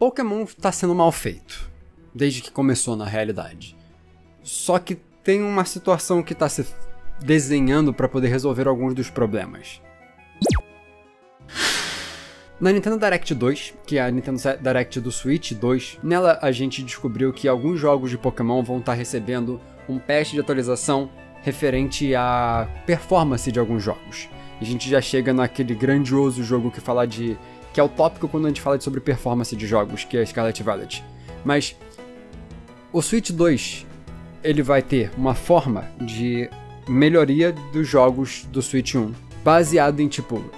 Pokémon tá sendo mal feito, desde que começou na realidade. Só que tem uma situação que tá se desenhando para poder resolver alguns dos problemas. Na Nintendo Direct 2, que é a Nintendo Direct do Switch 2, nela a gente descobriu que alguns jogos de Pokémon vão estar recebendo um patch de atualização referente à performance de alguns jogos. E a gente já chega naquele grandioso jogo que é o tópico quando a gente fala sobre performance de jogos, que é Scarlet Violet. Mas o Switch 2, ele vai ter uma forma de melhoria dos jogos do Switch 1, baseado em,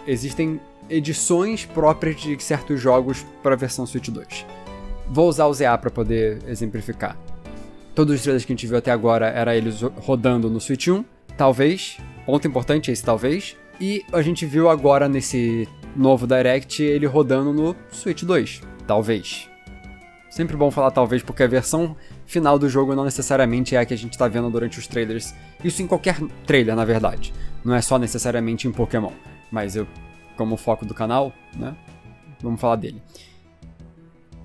existem edições próprias de certos jogos para a versão Switch 2. Vou usar o ZA para poder exemplificar. Todos os trailers que a gente viu até agora era eles rodando no Switch 1, talvez, ponto importante esse talvez, e a gente viu agora nesse novo Direct ele rodando no Switch 2, talvez. Sempre bom falar talvez porque a versão final do jogo não necessariamente é a que a gente tá vendo durante os trailers. Isso em qualquer trailer, na verdade. Não é só necessariamente em Pokémon. Mas eu, como foco do canal, né, vamos falar dele.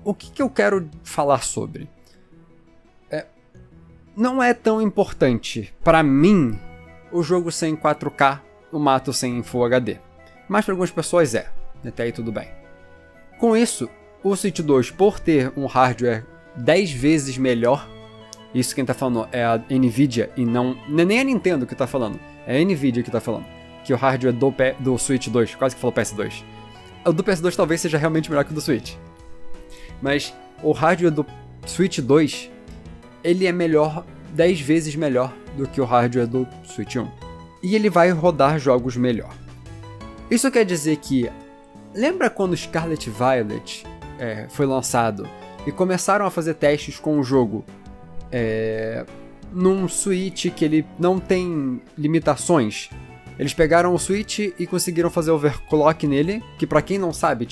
O que eu quero falar sobre? Não é tão importante, pra mim, o jogo sem 4K, o mato sem Full HD. Mas para algumas pessoas é. Até aí tudo bem. Com isso, o Switch 2, por ter um hardware 10 vezes melhor, isso quem tá falando é a Nvidia e não é nem a Nintendo que tá falando, é a Nvidia que tá falando, que o hardware do Switch 2, quase que falou PS2, o do PS2 talvez seja realmente melhor que o do Switch, mas o hardware do Switch 2, ele é melhor, 10 vezes melhor do que o hardware do Switch 1, e ele vai rodar jogos melhor. Isso quer dizer que, lembra quando Scarlet Violet foi lançado e começaram a fazer testes com o jogo num Switch que ele não tem limitações? Eles pegaram o Switch e conseguiram fazer overclock nele, que pra quem não sabe,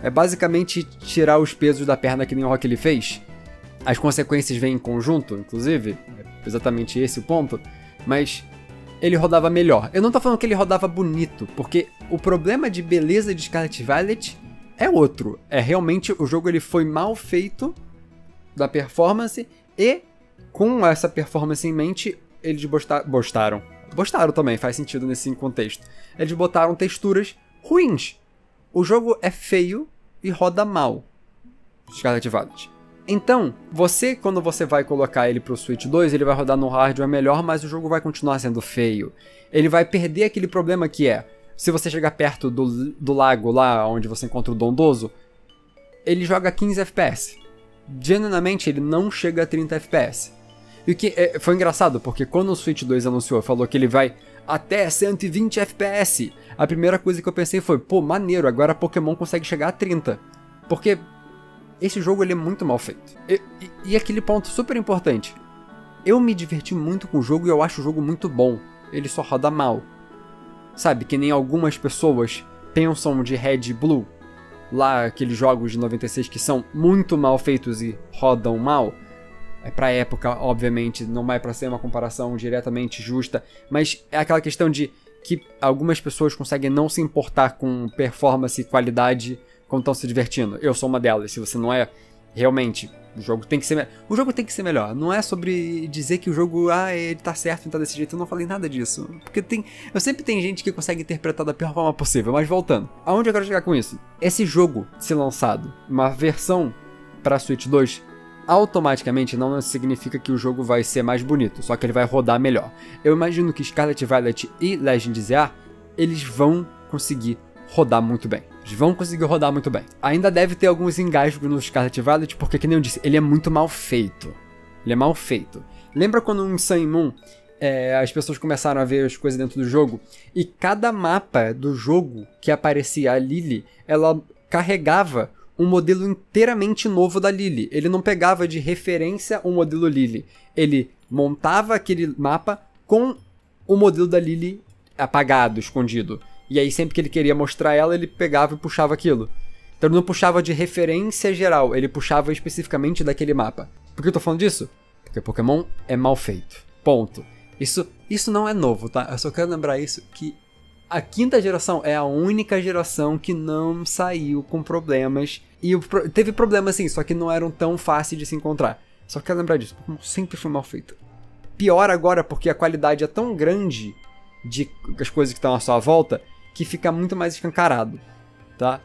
é basicamente tirar os pesos da perna que nem o Rock ele fez. As consequências vêm em conjunto, inclusive, é exatamente esse o ponto, mas ele rodava melhor. Eu não tô falando que ele rodava bonito, porque o problema de beleza de Scarlet Violet é outro. É realmente o jogo ele foi mal feito da performance e com essa performance em mente eles botaram também, faz sentido nesse contexto. Eles botaram texturas ruins. O jogo é feio e roda mal, Scarlet Violet. Então, quando você vai colocar ele pro Switch 2, ele vai rodar no hardware melhor, mas o jogo vai continuar sendo feio. Ele vai perder aquele problema que se você chegar perto do lago lá, onde você encontra o Dondoso, ele joga 15 FPS. Genuinamente, ele não chega a 30 FPS. E o que foi engraçado, porque quando o Switch 2 anunciou, falou que ele vai até 120 FPS, a primeira coisa que eu pensei foi, pô, maneiro, agora Pokémon consegue chegar a 30. Porque esse jogo ele é muito mal feito. E aquele ponto super importante. Eu me diverti muito com o jogo e eu acho o jogo muito bom. Ele só roda mal. Sabe, que nem algumas pessoas pensam de Red e Blue. Lá, aqueles jogos de 96 que são muito mal feitos e rodam mal. Pra época, obviamente, não é pra ser uma comparação diretamente justa. Mas é aquela questão de que algumas pessoas conseguem não se importar com performance e qualidade quando estão se divertindo. Eu sou uma delas. Se você não é, realmente, o jogo tem que ser o jogo tem que ser melhor. Não é sobre dizer que o jogo, ele tá certo e tá desse jeito. Eu não falei nada disso. Porque eu sempre tenho gente que consegue interpretar da pior forma possível. Mas voltando, aonde eu quero chegar com isso? Esse jogo ser lançado, uma versão pra Switch 2, automaticamente não significa que o jogo vai ser mais bonito, só que ele vai rodar melhor. Eu imagino que Scarlet Violet e Legend ZA, eles vão conseguir rodar muito bem. Eles vão conseguir rodar muito bem. Ainda deve ter alguns engasgos no Scarlet Violet, porque, que nem eu disse, ele é muito mal feito. Ele é mal feito. Lembra quando em Sun e Moon, as pessoas começaram a ver as coisas dentro do jogo, e cada mapa do jogo que aparecia a Lily, ela carregava um modelo inteiramente novo da Lily. Ele não pegava de referência o modelo Lily. Ele montava aquele mapa com o modelo da Lily apagado, escondido. E aí sempre que ele queria mostrar ela, ele pegava e puxava aquilo. Então ele não puxava de referência geral, ele puxava especificamente daquele mapa. Por que eu tô falando disso? Porque Pokémon é mal feito. Ponto. Isso não é novo, tá? Eu só quero lembrar isso, que a quinta geração é a única geração que não saiu com problemas E teve problema assim, só que não eram tão fáceis de se encontrar. Só quero lembrar disso, Pokémon sempre foi mal feito. Pior agora porque a qualidade é tão grande das coisas que estão à sua volta que fica muito mais escancarado, tá?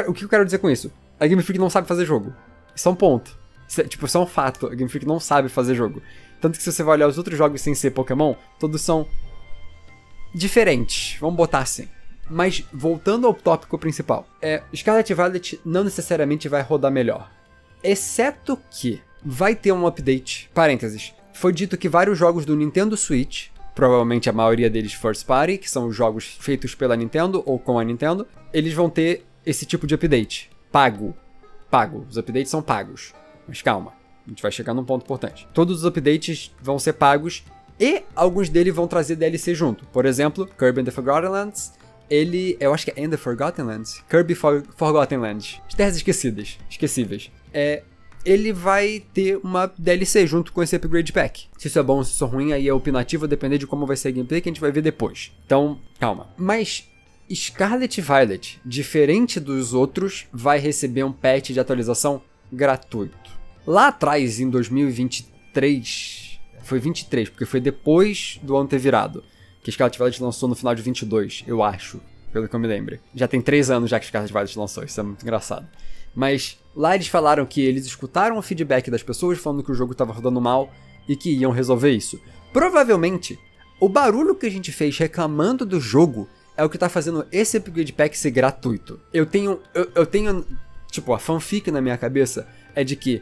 O que eu quero dizer com isso? A Game Freak não sabe fazer jogo. Isso é um ponto. Isso é um fato. A Game Freak não sabe fazer jogo. Tanto que se você vai olhar os outros jogos sem ser Pokémon, todos são diferentes. Vamos botar assim. Mas, voltando ao tópico principal. Scarlet Violet não necessariamente vai rodar melhor. Exceto que vai ter um update. Parênteses. Foi dito que vários jogos do Nintendo Switch, provavelmente a maioria deles first party, que são os jogos feitos pela Nintendo ou com a Nintendo, eles vão ter esse tipo de update. Pago. Os updates são pagos. Mas calma, a gente vai chegar num ponto importante. Todos os updates vão ser pagos e alguns deles vão trazer DLC junto. Por exemplo, Kirby and the Forgotten Lands, eu acho que é And the Forgotten Lands? Kirby Forgotten Lands. As Terras Esquecíveis. Ele vai ter uma DLC junto com esse Upgrade Pack. Se isso é bom ou se isso é ruim, aí é opinativo, depender de como vai ser a gameplay, que a gente vai ver depois. Então, calma. Mas Scarlet Violet, diferente dos outros, vai receber um patch de atualização gratuito. Lá atrás, em 2023, foi 23, porque foi depois do ano ter virado, que Scarlet Violet lançou no final de 22, eu acho, pelo que eu me lembro. Já tem 3 anos já que Scarlet Violet lançou, isso é muito engraçado. Mas lá eles falaram que eles escutaram o feedback das pessoas falando que o jogo estava rodando mal e que iam resolver isso. Provavelmente, o barulho que a gente fez reclamando do jogo é o que tá fazendo esse Upgrade Pack ser gratuito. Eu tenho, tipo, a fanfic na minha cabeça é de que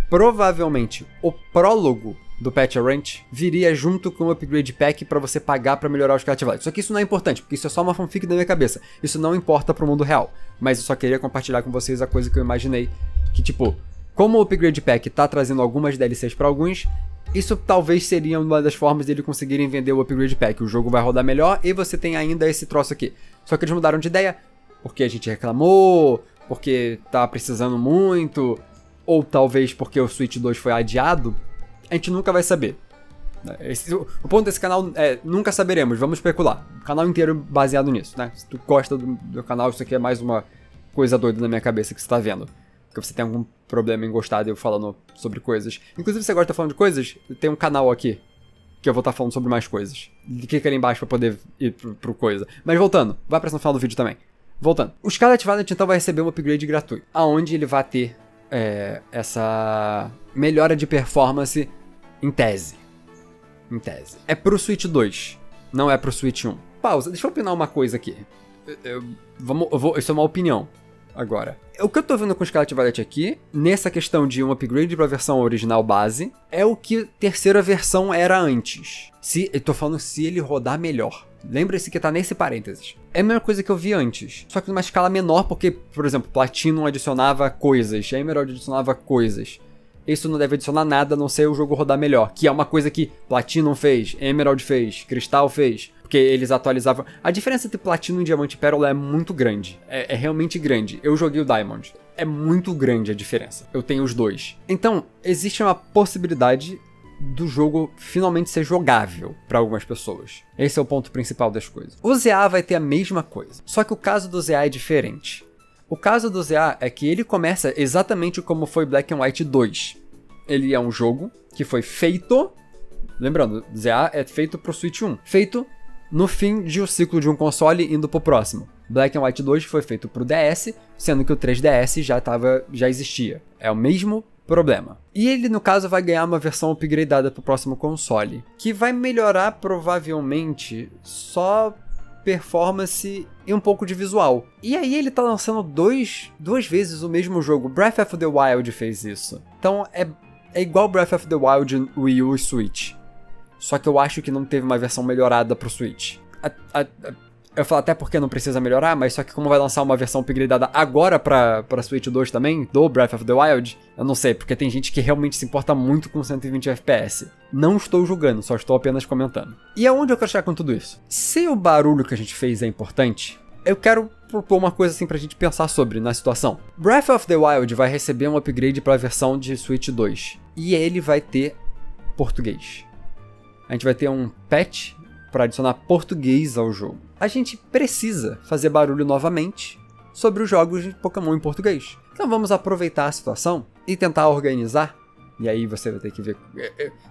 provavelmente o prólogo do Patch Ranch viria junto com o Upgrade Pack pra você pagar pra melhorar os Scarlet Violet. Só que isso não é importante, porque isso é só uma fanfic da minha cabeça. Isso não importa pro mundo real. Mas eu só queria compartilhar com vocês a coisa que eu imaginei. Que tipo, como o Upgrade Pack tá trazendo algumas DLCs pra alguns, isso talvez seria uma das formas dele conseguirem vender o Upgrade Pack. O jogo vai rodar melhor e você tem ainda esse troço aqui. Só que eles mudaram de ideia porque a gente reclamou, porque tá precisando muito, ou talvez porque o Switch 2 foi adiado. A gente nunca vai saber. O ponto desse canal é nunca saberemos, vamos especular. O canal inteiro baseado nisso, né? Se tu gosta do canal, isso aqui é mais uma coisa doida na minha cabeça que você tá vendo. Porque você tem algum problema em gostar de eu falando sobre coisas. Inclusive, se você gosta de falando de coisas, tem um canal aqui que eu vou estar falando sobre mais coisas. Clica ali embaixo pra poder ir pro coisa. Mas voltando, vai aparecer no final do vídeo também. Voltando. O Scarlet Violet então vai receber um upgrade gratuito, aonde ele vai ter essa melhora de performance em tese. É pro Switch 2, não é pro Switch 1. Pausa, deixa eu opinar uma coisa aqui. Isso é uma opinião agora. O que eu tô vendo com o Scarlet Violet aqui, nessa questão de um upgrade pra versão original base, é o que a terceira versão era antes. Eu tô falando se ele rodar melhor. Lembre-se que tá nesse parênteses. É a mesma coisa que eu vi antes, só que numa escala menor, porque, por exemplo, Platinum adicionava coisas, Emerald adicionava coisas. Isso não deve adicionar nada a não ser o jogo rodar melhor, que é uma coisa que Platinum fez, Emerald fez, Crystal fez, porque eles atualizavam. A diferença entre Platinum e Diamante e Pérola é muito grande, é realmente grande. Eu joguei o Diamond, é muito grande a diferença, eu tenho os dois. Então, existe uma possibilidade do jogo finalmente ser jogável para algumas pessoas. Esse é o ponto principal das coisas. O ZA vai ter a mesma coisa, só que o caso do ZA é diferente. O caso do ZA é que ele começa exatamente como foi Black and White 2. Ele é um jogo que foi feito... Lembrando, ZA é feito pro Switch 1. Feito no fim de um ciclo de um console indo pro próximo. Black and White 2 foi feito pro DS, sendo que o 3DS já existia. É o mesmo problema. E ele, no caso, vai ganhar uma versão upgradeada pro próximo console, que vai melhorar provavelmente só performance e um pouco de visual. E aí ele tá lançando duas vezes o mesmo jogo. Breath of the Wild fez isso. Então é igual Breath of the Wild, Wii U e Switch. Só que eu acho que não teve uma versão melhorada pro Switch. Eu falo até porque não precisa melhorar, mas só que como vai lançar uma versão upgradeada agora pra Switch 2 também, do Breath of the Wild, eu não sei, porque tem gente que realmente se importa muito com 120 FPS. Não estou julgando, só estou apenas comentando. E aonde eu quero chegar com tudo isso? Se o barulho que a gente fez é importante, eu quero propor uma coisa assim pra gente pensar sobre na situação. Breath of the Wild vai receber um upgrade pra versão de Switch 2, e ele vai ter português. A gente vai ter um patch para adicionar português ao jogo. A gente precisa fazer barulho novamente sobre os jogos de Pokémon em português. Então vamos aproveitar a situação e tentar organizar. E aí você vai ter que ver...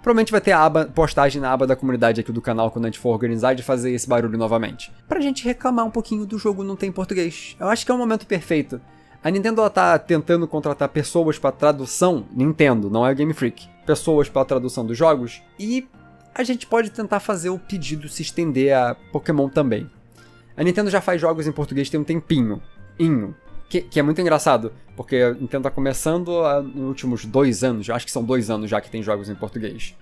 Provavelmente vai ter a postagem na aba da comunidade aqui do canal quando a gente for organizar de fazer esse barulho novamente. Pra gente reclamar um pouquinho do jogo não ter em português. Eu acho que é um momento perfeito. A Nintendo ela tá tentando contratar pessoas pra tradução. Nintendo, não é Game Freak. Pessoas pra tradução dos jogos. E a gente pode tentar fazer o pedido se estender a Pokémon também. A Nintendo já faz jogos em português tem um tempinho. Que é muito engraçado, porque a Nintendo tá começando nos últimos 2 anos, acho que são 2 anos já que tem jogos em português.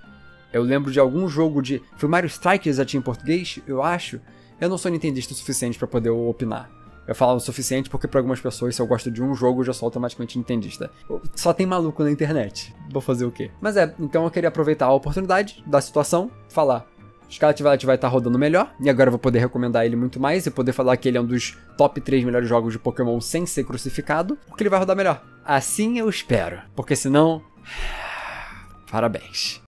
Eu lembro de algum jogo de... Foi Mario Strikers já tinha em português, eu acho. Eu não sou nintendista o suficiente pra poder opinar. Eu falo o suficiente porque pra algumas pessoas, se eu gosto de um jogo, eu já sou automaticamente nintendista. Só tem maluco na internet. Vou fazer o quê? Mas então eu queria aproveitar a oportunidade da situação, falar... Scarlet Violet vai estar rodando melhor, e agora eu vou poder recomendar ele muito mais, e poder falar que ele é um dos top 3 melhores jogos de Pokémon sem ser crucificado, porque ele vai rodar melhor. Assim eu espero, porque senão... Parabéns.